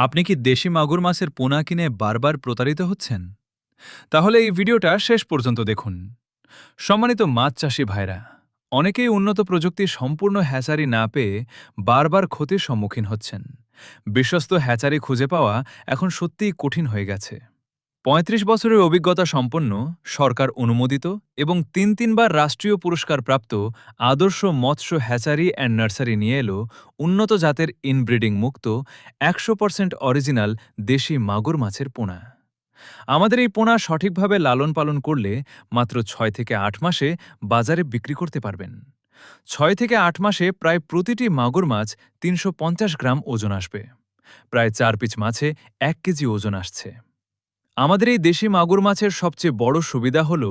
আপনি কি দেশি মাগুর মাছের পোনা কিনে বারবার প্রতারিত হচ্ছেন? তাহলে এই ভিডিওটা শেষ পর্যন্ত দেখুন। সম্মানিত মাছ চাষী ভাইরা, অনেকেই উন্নত প্রযুক্তির সম্পূর্ণ হ্যাচারি না পেয়ে বারবার ক্ষতির সম্মুখীন হচ্ছেন। বিশ্বস্ত হ্যাচারি খুঁজে পাওয়া এখন সত্যিই কঠিন হয়ে গেছে। ৩৫ বছরের অভিজ্ঞতা সম্পন্ন, সরকার অনুমোদিত এবং তিনবার রাষ্ট্রীয় পুরস্কার প্রাপ্ত আদর্শ মৎস্য হ্যাচারি অ্যান্ড নার্সারি নিয়ে এলো উন্নত জাতের ইনব্রিডিং মুক্ত ১০০% অরিজিনাল দেশি মাগুর মাছের পোনা। আমাদের এই পোনা সঠিকভাবে লালন পালন করলে মাত্র ৬ থেকে ৮ মাসে বাজারে বিক্রি করতে পারবেন। ৬ থেকে ৮ মাসে প্রায় প্রতিটি মাগুর মাছ ৩৫০ গ্রাম ওজন আসবে। প্রায় ৪ পিস মাছে ১ কেজি ওজন আসছে। আমাদের এই দেশি মাগুর মাছের সবচেয়ে বড় সুবিধা হল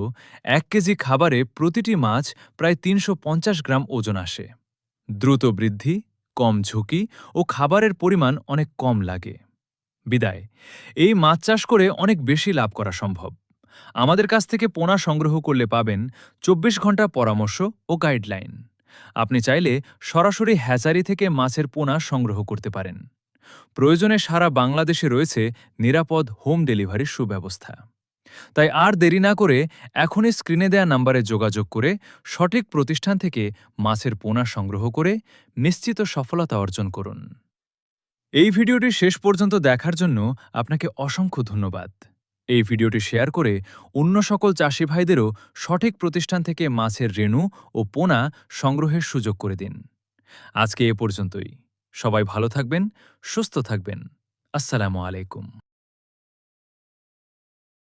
১ কেজি খাবারে প্রতিটি মাছ প্রায় ৩৫০ গ্রাম ওজন আসে। দ্রুত বৃদ্ধি, কম ঝুঁকি ও খাবারের পরিমাণ অনেক কম লাগে। বিদায়, এই মাছ চাষ করে অনেক বেশি লাভ করা সম্ভব। আমাদের কাছ থেকে পোনা সংগ্রহ করলে পাবেন ২৪ ঘন্টা পরামর্শ ও গাইডলাইন। আপনি চাইলে সরাসরি হ্যাচারি থেকে মাছের পোনা সংগ্রহ করতে পারেন। প্রয়োজনে সারা বাংলাদেশে রয়েছে নিরাপদ হোম ডেলিভারির সুব্যবস্থা। তাই আর দেরি না করে এখনই স্ক্রিনে দেয়া নাম্বারে যোগাযোগ করে সঠিক প্রতিষ্ঠান থেকে মাছের পোনা সংগ্রহ করে নিশ্চিত সফলতা অর্জন করুন। এই ভিডিওটি শেষ পর্যন্ত দেখার জন্য আপনাকে অসংখ্য ধন্যবাদ। এই ভিডিওটি শেয়ার করে অন্য সকল চাষি ভাইদেরও সঠিক প্রতিষ্ঠান থেকে মাছের রেণু ও পোনা সংগ্রহের সুযোগ করে দিন। আজকে এ পর্যন্তই। সবাই ভালো থাকবেন, সুস্থ থাকবেন। আসসালামু আলাইকুম।